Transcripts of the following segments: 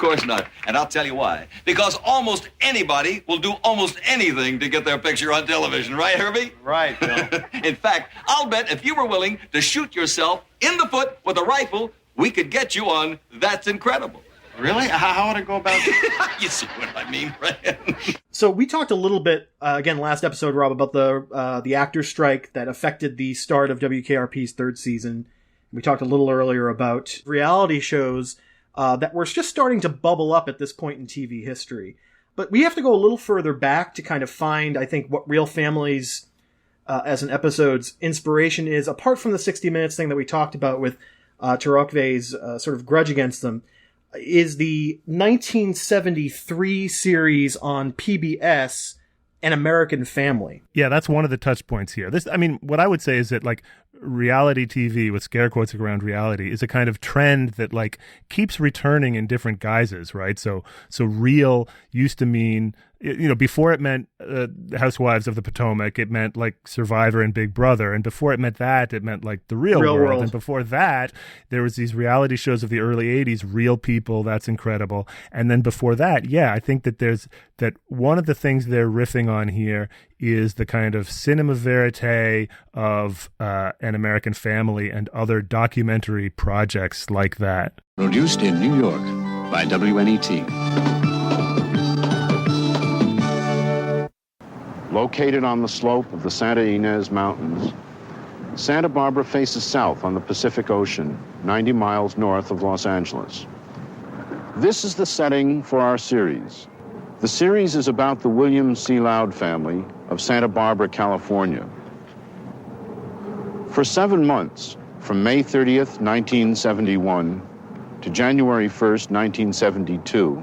course not. And I'll tell you why. Because almost anybody will do almost anything to get their picture on television. Right, Herbie? Right, Bill. In fact, I'll bet if you were willing to shoot yourself in the foot with a rifle, we could get you on That's Incredible. Really? How would I go about that? You see what I mean, right? So we talked a little bit, again, last episode, Rob, about the actor strike that affected the start of WKRP's third season. We talked a little earlier about reality shows that were just starting to bubble up at this point in TV history. But we have to go a little further back to kind of find, I think, what Real Families as an episode's inspiration is, apart from the 60 Minutes thing that we talked about with Tarakve's sort of grudge against them, is the 1973 series on PBS, An American Family. Yeah, that's one of the touch points here. What I would say is that, like, reality TV, with scare quotes around reality, is a kind of trend that, like, keeps returning in different guises, right? So real used to mean, before it meant Housewives of the Potomac, it meant like Survivor and Big Brother. And before it meant that, it meant like the real world. And before that, there was these reality shows of the early 80s, Real People, That's Incredible. And then before that, I think that one of the things they're riffing on here is the kind of cinema verite of An American Family and other documentary projects like that. Produced in New York by WNET. Located on the slope of the Santa Ynez Mountains, Santa Barbara faces south on the Pacific Ocean, 90 miles north of Los Angeles. This is the setting for our series. The series is about the William C. Loud family of Santa Barbara, California. For 7 months, from May 30th, 1971 to January 1st, 1972,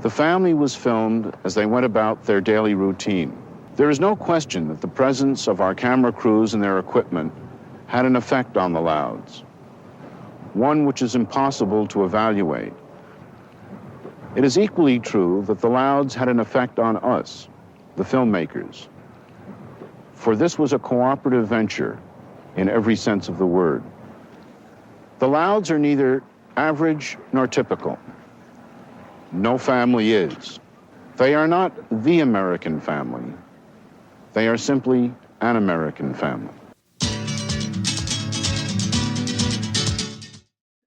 the family was filmed as they went about their daily routine. There is no question that the presence of our camera crews and their equipment had an effect on the Louds, one which is impossible to evaluate. It is equally true that the Louds had an effect on us, the filmmakers, for this was a cooperative venture in every sense of the word. The Louds are neither average nor typical. No family is. They are not the American family. They are simply an American family.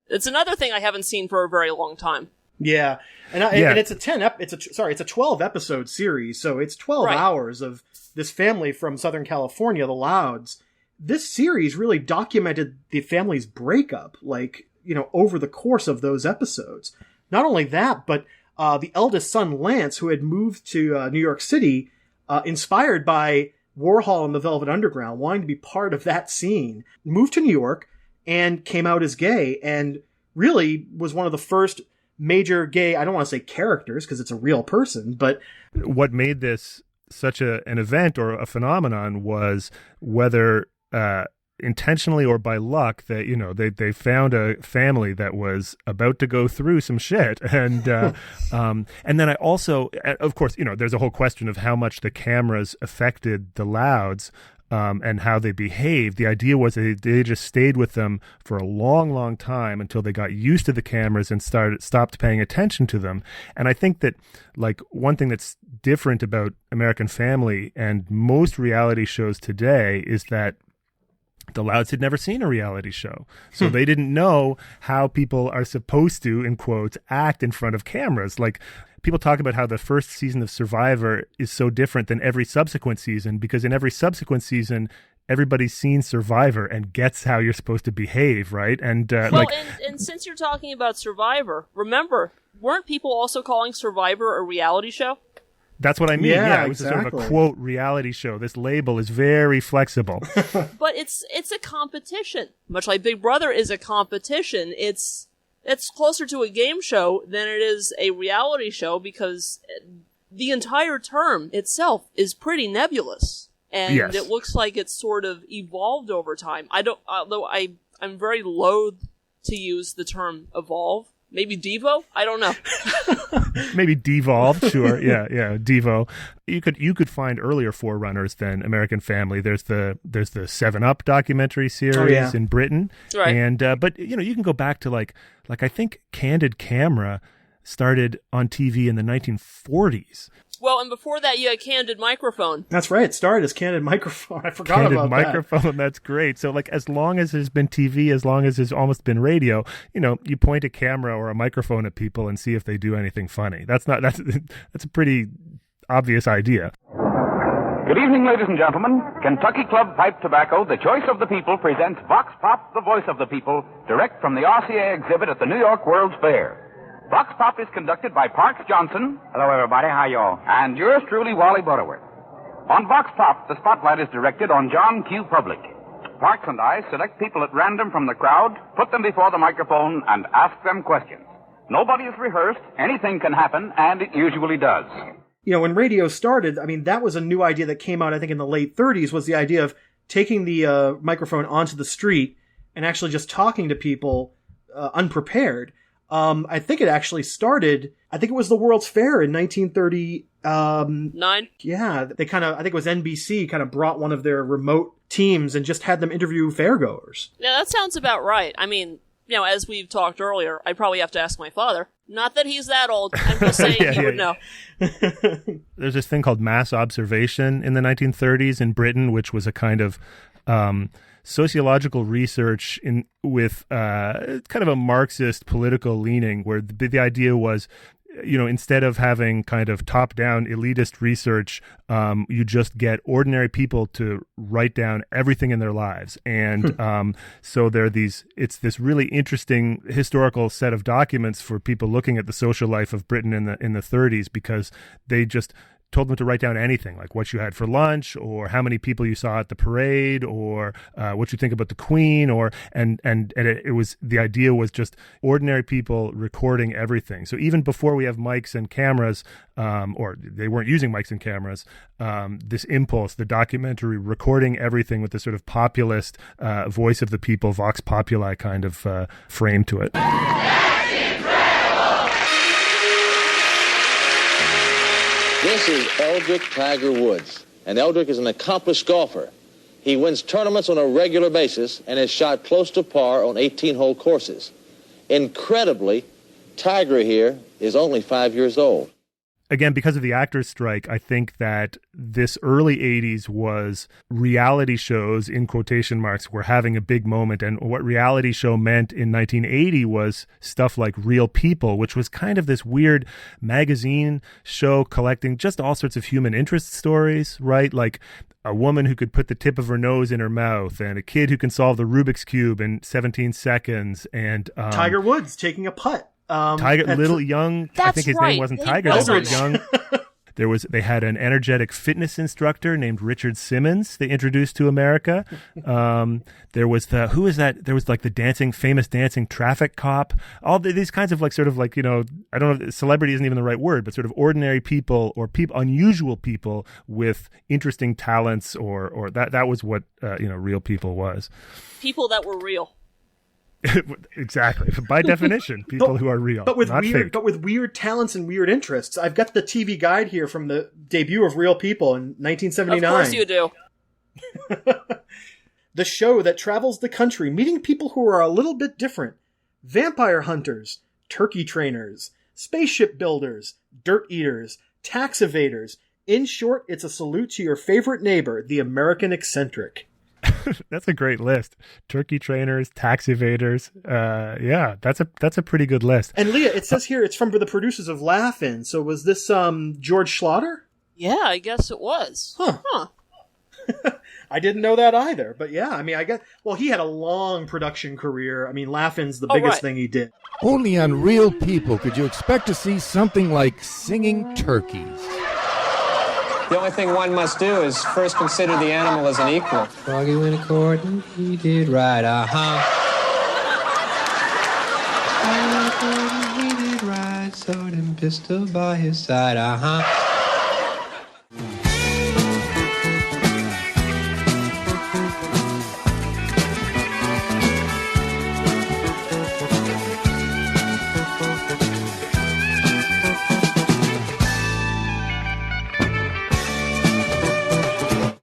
It's another thing I haven't seen for a very long time. Yeah. And it's a 12 episode series, so it's 12 hours of this family from Southern California, the Louds. This series really documented the family's breakup, over the course of those episodes. Not only that, but the eldest son, Lance, who had moved to New York City, inspired by Warhol and the Velvet Underground, wanting to be part of that scene, moved to New York and came out as gay, and really was one of the first major gay, I don't want to say characters because it's a real person, but what made this such an event or a phenomenon was whether intentionally or by luck that they found a family that was about to go through some shit, and then I also, of course, there's a whole question of how much the cameras affected the Louds and how they behaved. The idea was that they just stayed with them for a long, long time until they got used to the cameras and stopped paying attention to them. And I think that, like, one thing that's different about American Family and most reality shows today is that the Louds had never seen a reality show. So they didn't know how people are supposed to, in quotes, act in front of cameras. Like, people talk about how the first season of Survivor is so different than every subsequent season, because in every subsequent season, everybody's seen Survivor and gets how you're supposed to behave, right? And and since you're talking about Survivor, remember, weren't people also calling Survivor a reality show? That's what I mean. Yeah, it was exactly. a sort of a quote reality show. This label is very flexible. But it's a competition. Much like Big Brother is a competition. It's closer to a game show than it is a reality show, because the entire term itself is pretty nebulous. And It looks like it's sort of evolved over time. I'm very loath to use the term evolve. Maybe Devo? I don't know. Maybe devolved, sure. Yeah, Devo. You could find earlier forerunners than American Family. There's the 7-Up documentary series in Britain. Right. And but you can go back to like I think Candid Camera started on TV in the 1940s. Well, and before that, you had Candid Microphone. That's right. It started as Candid Microphone. I forgot Candid about Microphone, that's great. So, like, as long as there's been TV, as long as there's almost been radio, you point a camera or a microphone at people and see if they do anything funny. That's a pretty obvious idea. Good evening, ladies and gentlemen. Kentucky Club Pipe Tobacco, the choice of the people, presents Vox Pop, the voice of the people, direct from the RCA exhibit at the New York World's Fair. Vox Pop is conducted by Parks Johnson. Hello, everybody. How y'all? And yours truly, Wally Butterworth. On Vox Pop, the spotlight is directed on John Q. Public. Parks and I select people at random from the crowd, put them before the microphone, and ask them questions. Nobody is rehearsed. Anything can happen, and it usually does. When radio started, I mean, that was a new idea that came out, I think, in the late 30s, was the idea of taking the microphone onto the street and actually just talking to people unprepared. I think it actually started, I think it was the World's Fair in 1939. Yeah, I think it was NBC kind of brought one of their remote teams and just had them interview fairgoers. Yeah, that sounds about right. I mean, as we've talked earlier, I probably have to ask my father. Not that he's that old. I'm just saying he would know. There's this thing called mass observation in the 1930s in Britain, which was a kind of sociological research with kind of a Marxist political leaning, where the idea was, instead of having kind of top-down elitist research, you just get ordinary people to write down everything in their lives. And so it's this really interesting historical set of documents for people looking at the social life of Britain in the 30s, because they just told them to write down anything, like what you had for lunch, or how many people you saw at the parade, or what you think about the Queen, and it was, the idea was just ordinary people recording everything. So even before we have mics and cameras, or they weren't using mics and cameras, this impulse, the documentary, recording everything with this sort of populist voice of the people, vox populi kind of frame to it. This is Eldrick Tiger Woods, and Eldrick is an accomplished golfer. He wins tournaments on a regular basis and has shot close to par on 18-hole courses. Incredibly, Tiger here is only 5 years old. Again, because of the actors' strike, I think that this early 80s was reality shows, in quotation marks, were having a big moment. And what reality show meant in 1980 was stuff like Real People, which was kind of this weird magazine show collecting just all sorts of human interest stories, right? Like a woman who could put the tip of her nose in her mouth, and a kid who can solve the Rubik's Cube in 17 seconds, and Tiger Woods taking a putt. Young. I think his name wasn't Tiger. That was young. They had an energetic fitness instructor named Richard Simmons they introduced to America. There was who is that? There was like the famous dancing traffic cop. All these kinds of like sort of like, I don't know if celebrity isn't even the right word, but sort of ordinary people or unusual people with interesting talents, or that was what Real People was. People that were real. Exactly. By definition, people who are real, but with not fake. But with weird talents and weird interests. I've got the TV guide here from the debut of Real People in 1979. Of course you do. The show that travels the country, meeting people who are a little bit different. Vampire hunters, turkey trainers, spaceship builders, dirt eaters, tax evaders. In short, it's a salute to your favorite neighbor, the American eccentric. That's a great list. Turkey trainers, tax evaders. Yeah, that's a pretty good list. And Leah, it says here it's from the producers of Laugh-In. So was this George Schlatter? Yeah, I guess it was. Huh. I didn't know that either. But yeah, I mean, he had a long production career. I mean, Laugh-In's the biggest thing he did. Only on Real People could you expect to see something like singing turkeys. The only thing one must do is first consider the animal as an equal. Froggy went a court and he did right, He did right, sword and pistol by his side,